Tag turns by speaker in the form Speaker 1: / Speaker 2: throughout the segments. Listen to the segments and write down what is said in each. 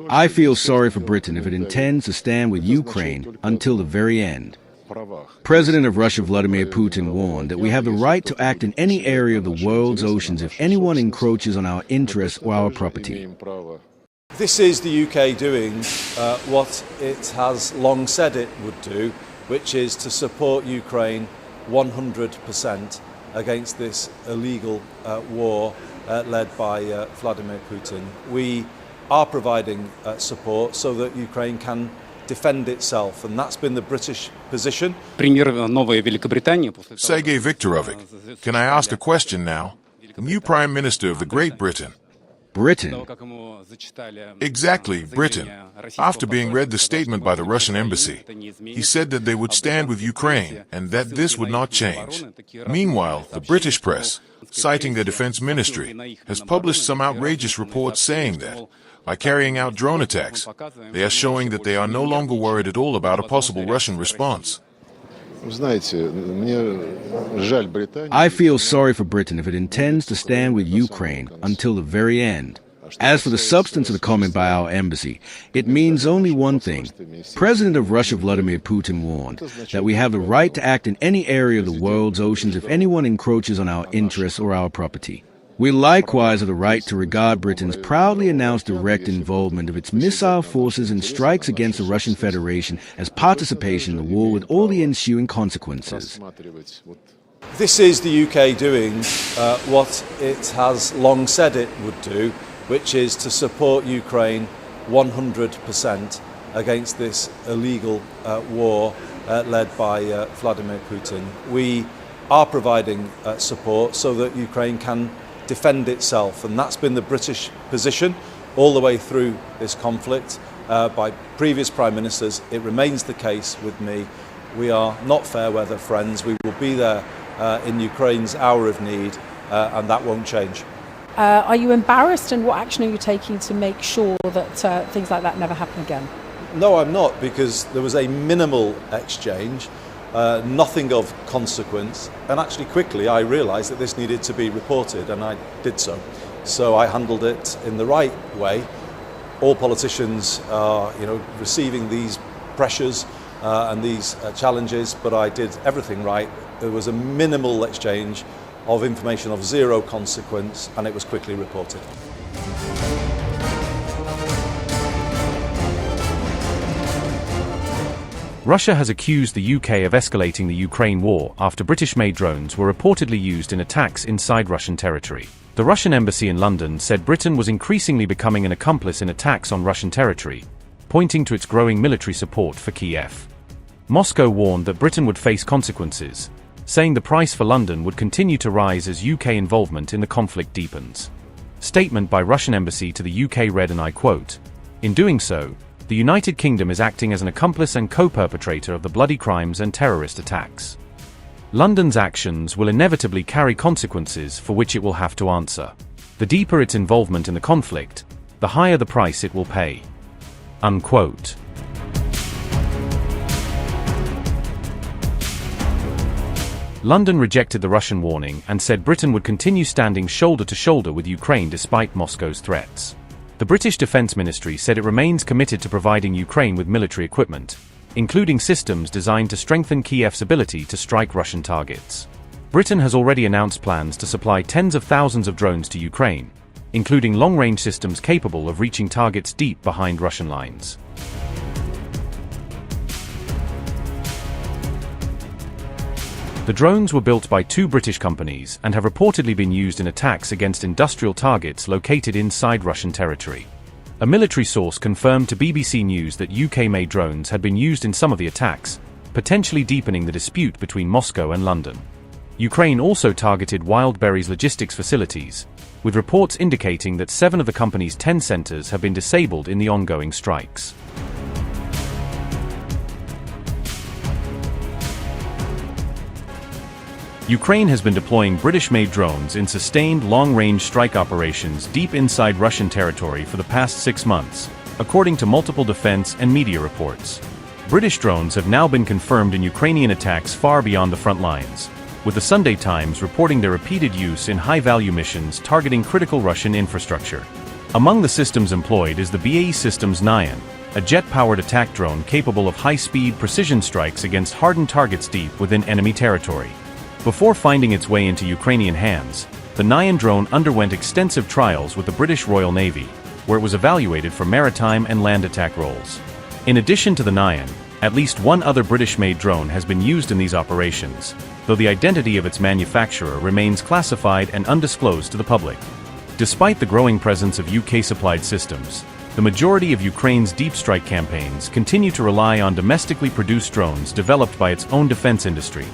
Speaker 1: I feel sorry for Britain if it intends to stand with Ukraine until the very end. President of Russia Vladimir Putin warned that we have the right to act in any area of the world's oceans if anyone encroaches on our interests or our property.
Speaker 2: This is the UK doing what it has long said it would do, which is to support Ukraine 100% against this illegal war led by Vladimir Putin. We are providing support so that Ukraine can defend itself, and that's been the British position.
Speaker 3: Sergei Viktorovic, can I ask a question now? New Prime Minister of the Great Britain.
Speaker 1: Britain?
Speaker 3: Exactly, Britain. After being read the statement by the Russian embassy, he said that they would stand with Ukraine and that this would not change. Meanwhile, the British press, citing their defense ministry, has published some outrageous reports saying that, by carrying out drone attacks, they are showing that they are no longer worried at all about a possible Russian response.
Speaker 1: I feel sorry for Britain if it intends to stand with Ukraine until the very end. As for the substance of the comment by our embassy, it means only one thing. President of Russia Vladimir Putin warned that we have the right to act in any area of the world's oceans if anyone encroaches on our interests or our property. We likewise have the right to regard Britain's proudly announced direct involvement of its missile forces in strikes against the Russian Federation as participation in the war with all the ensuing consequences.
Speaker 2: This is the UK doing what it has long said it would do, which is to support Ukraine 100% against this illegal war led by Vladimir Putin. We are providing support so that Ukraine can defend itself, and that's been the British position all the way through this conflict by previous Prime Ministers. It remains the case with me. We are not fair weather friends. We will be there in Ukraine's hour of need, and that won't change.
Speaker 4: Are you embarrassed, and what action are you taking to make sure that things like that never happen again?
Speaker 2: No, I'm not, because there was a minimal exchange. Nothing of consequence, and actually quickly I realised that this needed to be reported, and I did so. So I handled it in the right way. All politicians are, receiving these pressures and these challenges, but I did everything right. There was a minimal exchange of information of zero consequence, and it was quickly reported.
Speaker 5: Russia has accused the UK of escalating the Ukraine war after British-made drones were reportedly used in attacks inside Russian territory. The Russian embassy in London said Britain was increasingly becoming an accomplice in attacks on Russian territory, pointing to its growing military support for Kyiv. Moscow warned that Britain would face consequences, saying the price for London would continue to rise as UK involvement in the conflict deepens. Statement by Russian embassy to the UK read, and I quote, "In doing so, the United Kingdom is acting as an accomplice and co-perpetrator of the bloody crimes and terrorist attacks. London's actions will inevitably carry consequences for which it will have to answer. The deeper its involvement in the conflict, the higher the price it will pay." Unquote. London rejected the Russian warning and said Britain would continue standing shoulder to shoulder with Ukraine despite Moscow's threats. The British Defence Ministry said it remains committed to providing Ukraine with military equipment, including systems designed to strengthen Kyiv's ability to strike Russian targets. Britain has already announced plans to supply tens of thousands of drones to Ukraine, including long-range systems capable of reaching targets deep behind Russian lines. The drones were built by two British companies and have reportedly been used in attacks against industrial targets located inside Russian territory. A military source confirmed to BBC News that UK-made drones had been used in some of the attacks, potentially deepening the dispute between Moscow and London. Ukraine also targeted Wildberries logistics facilities, with reports indicating that 7 of the company's 10 centres have been disabled in the ongoing strikes. Ukraine has been deploying British-made drones in sustained long-range strike operations deep inside Russian territory for the past 6 months, according to multiple defense and media reports. British drones have now been confirmed in Ukrainian attacks far beyond the front lines, with the Sunday Times reporting their repeated use in high-value missions targeting critical Russian infrastructure. Among the systems employed is the BAE Systems Nyan, a jet-powered attack drone capable of high-speed precision strikes against hardened targets deep within enemy territory. Before finding its way into Ukrainian hands, the Nyan drone underwent extensive trials with the British Royal Navy, where it was evaluated for maritime and land attack roles. In addition to the Nyan, at least one other British-made drone has been used in these operations, though the identity of its manufacturer remains classified and undisclosed to the public. Despite the growing presence of UK-supplied systems, the majority of Ukraine's deep strike campaigns continue to rely on domestically produced drones developed by its own defense industry.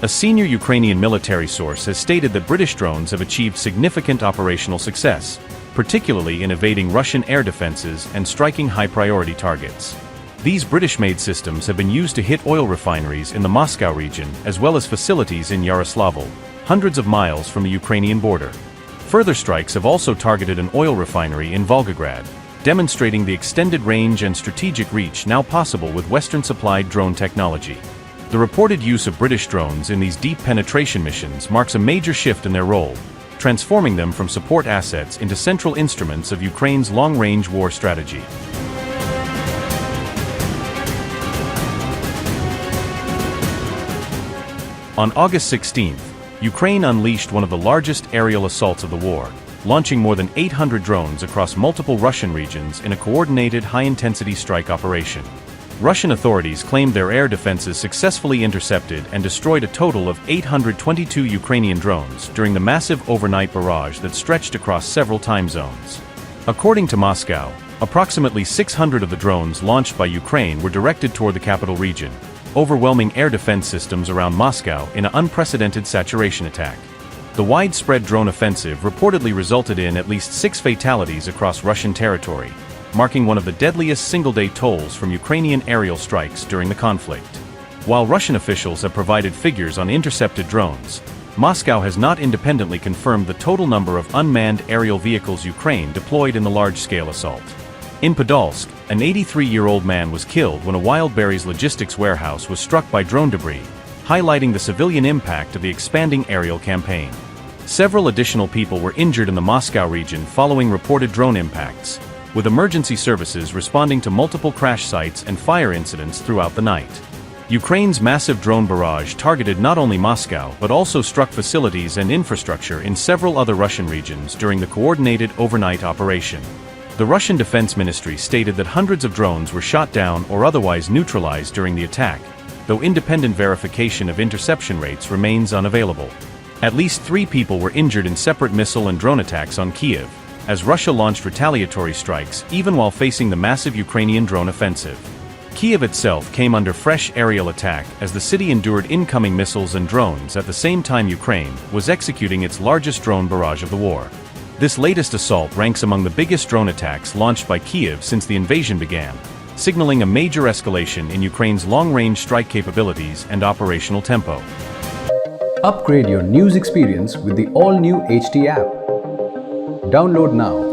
Speaker 5: A senior Ukrainian military source has stated that British drones have achieved significant operational success, particularly in evading Russian air defenses and striking high-priority targets. These British-made systems have been used to hit oil refineries in the Moscow region as well as facilities in Yaroslavl, hundreds of miles from the Ukrainian border. Further strikes have also targeted an oil refinery in Volgograd, demonstrating the extended range and strategic reach now possible with Western-supplied drone technology. The reported use of British drones in these deep penetration missions marks a major shift in their role, transforming them from support assets into central instruments of Ukraine's long-range war strategy. On August 16th, Ukraine unleashed one of the largest aerial assaults of the war, launching more than 800 drones across multiple Russian regions in a coordinated high-intensity strike operation. Russian authorities claimed their air defenses successfully intercepted and destroyed a total of 822 Ukrainian drones during the massive overnight barrage that stretched across several time zones. According to Moscow, approximately 600 of the drones launched by Ukraine were directed toward the capital region, overwhelming air defense systems around Moscow in an unprecedented saturation attack. The widespread drone offensive reportedly resulted in at least 6 fatalities across Russian territory, marking one of the deadliest single-day tolls from Ukrainian aerial strikes during the conflict. While Russian officials have provided figures on intercepted drones, Moscow has not independently confirmed the total number of unmanned aerial vehicles Ukraine deployed in the large-scale assault. In Podolsk, an 83-year-old man was killed when a wild berries logistics warehouse was struck by drone debris, highlighting the civilian impact of the expanding aerial campaign. Several additional people were injured in the Moscow region following reported drone impacts, with emergency services responding to multiple crash sites and fire incidents throughout the night. Ukraine's massive drone barrage targeted not only Moscow but also struck facilities and infrastructure in several other Russian regions during the coordinated overnight operation. The Russian Defense Ministry stated that hundreds of drones were shot down or otherwise neutralized during the attack, though independent verification of interception rates remains unavailable. At least 3 people were injured in separate missile and drone attacks on Kyiv, as Russia launched retaliatory strikes even while facing the massive Ukrainian drone offensive. Kyiv itself came under fresh aerial attack as the city endured incoming missiles and drones at the same time Ukraine was executing its largest drone barrage of the war. This latest assault ranks among the biggest drone attacks launched by Kyiv since the invasion began, signaling a major escalation in Ukraine's long-range strike capabilities and operational tempo.
Speaker 6: Upgrade your news experience with the all-new HT app. Download now.